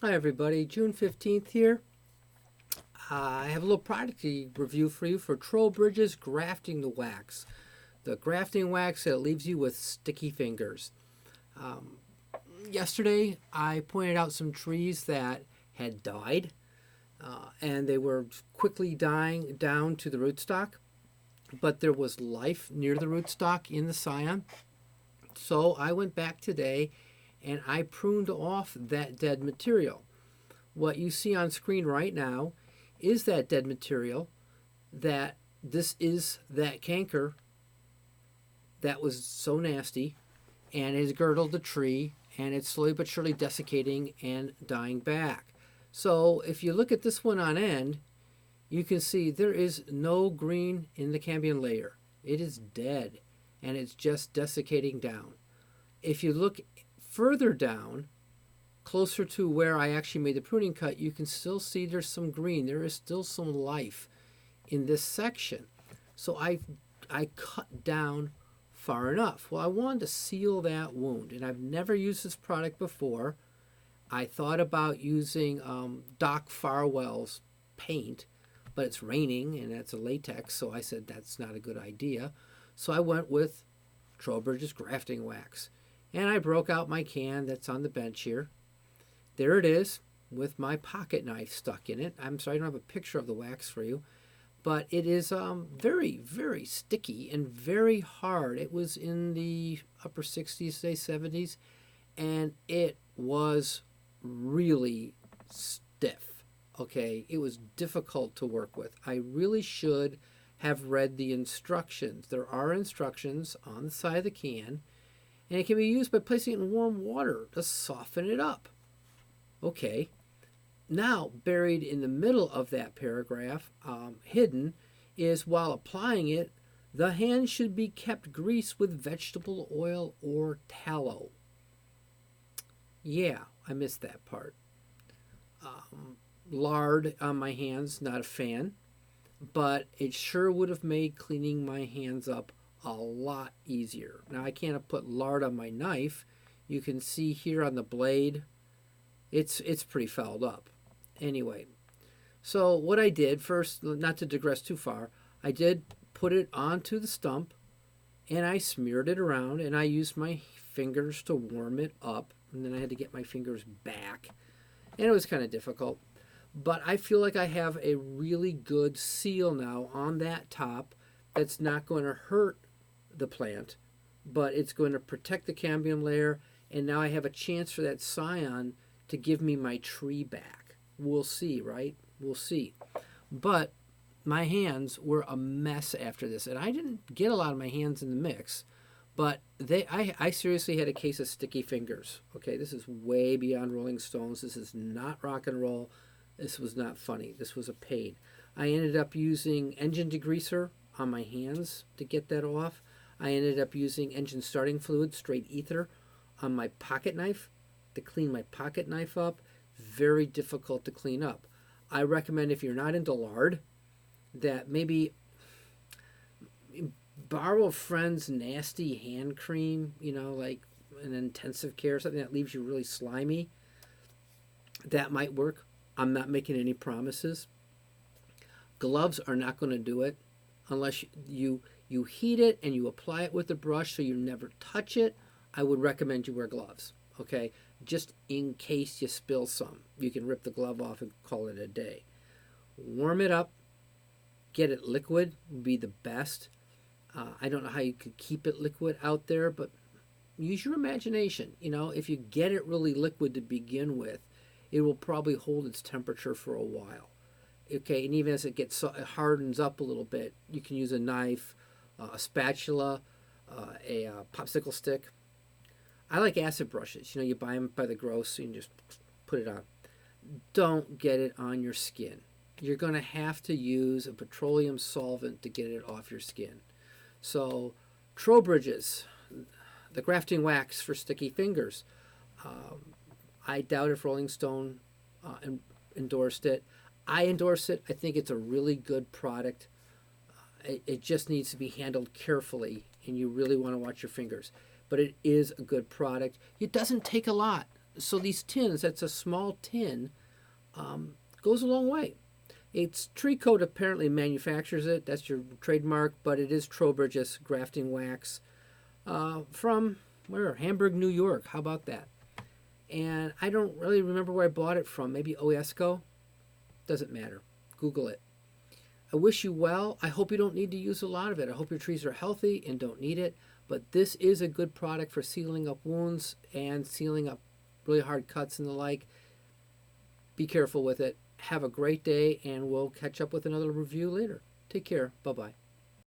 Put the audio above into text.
Hi everybody, June 15th here. I have a little product review for you for Trowbridge's Grafting Wax. The grafting wax that leaves you with sticky fingers. Yesterday I pointed out some trees that had died and they were quickly dying down to the rootstock, but there was life near the rootstock in the scion. So I went back today and I pruned off that dead material. What you see on screen right now is that dead material. That this is that canker that was so nasty and has girdled the tree, and it's slowly but surely desiccating and dying back. So if you look at this one on end, you can see there is no green in the cambium layer. It is dead and it's just desiccating down. If you look further down, closer to where I actually made the pruning cut, you can still see there's some green. There is still some life in this section. So I cut down far enough. Well, I wanted to seal that wound, and I've never used this product before. I thought about using Doc Farwell's paint, but it's raining and it's a latex, so I said that's not a good idea. So I went with Trowbridge's Grafting Wax. And I broke out my can that's on the bench here. There it is with my pocket knife stuck in it. I'm sorry I don't have a picture of the wax for you, but it is very, very sticky and very hard. It was in the upper 60s, say 70s, and it was really stiff. Okay, it was difficult to work with. I really should have read the instructions. There are instructions on the side of the can, and it can be used by placing it in warm water to soften it up. Okay, now buried in the middle of that paragraph, hidden, is while applying it, the hand should be kept greased with vegetable oil or tallow. Yeah, I missed that part. Lard on my hands, not a fan, but it sure would have made cleaning my hands up a lot easier. Now I can't have put lard on my knife. You can see here on the blade, it's pretty fouled up. Anyway, so what I did first, not to digress too far, I did put it onto the stump and I smeared it around, and I used my fingers to warm it up, and then I had to get my fingers back, and it was kind of difficult. But I feel like I have a really good seal now on that top that's not going to hurt the plant, but it's going to protect the cambium layer, and now I have a chance for that scion to give me my tree back. We'll see, right? We'll see. But my hands were a mess after this, and I didn't get a lot of my hands in the mix, but I seriously had a case of sticky fingers. Okay, this is way beyond Rolling Stones. This is not rock and roll. This was not funny. This was a pain. I ended up using engine degreaser on my hands to get that off. I ended up using engine starting fluid, straight ether, on my pocket knife to clean my pocket knife up. Very difficult to clean up. I recommend, if you're not into lard, that maybe borrow a friend's nasty hand cream, like an intensive care, something that leaves you really slimy. That might work. I'm not making any promises. Gloves are not going to do it unless you heat it and you apply it with a brush so you never touch it. I would recommend you wear gloves, okay? Just in case you spill some. You can rip the glove off and call it a day. Warm it up. Get it liquid would be the best. I don't know how you could keep it liquid out there, but use your imagination. If you get it really liquid to begin with, it will probably hold its temperature for a while. Okay, and even as it hardens up a little bit, you can use a knife, a spatula, a popsicle stick. I like acid brushes. You buy them by the gross, and you just put it on. Don't get it on your skin. You're going to have to use a petroleum solvent to get it off your skin. So, Trowbridge's, the grafting wax for sticky fingers. I doubt if Rolling Stone endorsed it. I endorse it. I think it's a really good product. It just needs to be handled carefully, and you really want to watch your fingers. But it is a good product. It doesn't take a lot. So these tins, that's a small tin, goes a long way. It's Tree Coat apparently manufactures it. That's your trademark, but it is Trowbridge's Grafting Wax from where? Hamburg, New York. How about that? And I don't really remember where I bought it from. Maybe Oesco? Doesn't matter. Google it. I wish you well. I hope you don't need to use a lot of it. I hope your trees are healthy and don't need it. But this is a good product for sealing up wounds and sealing up really hard cuts and the like. Be careful with it. Have a great day, and we'll catch up with another review later. Take care. Bye-bye.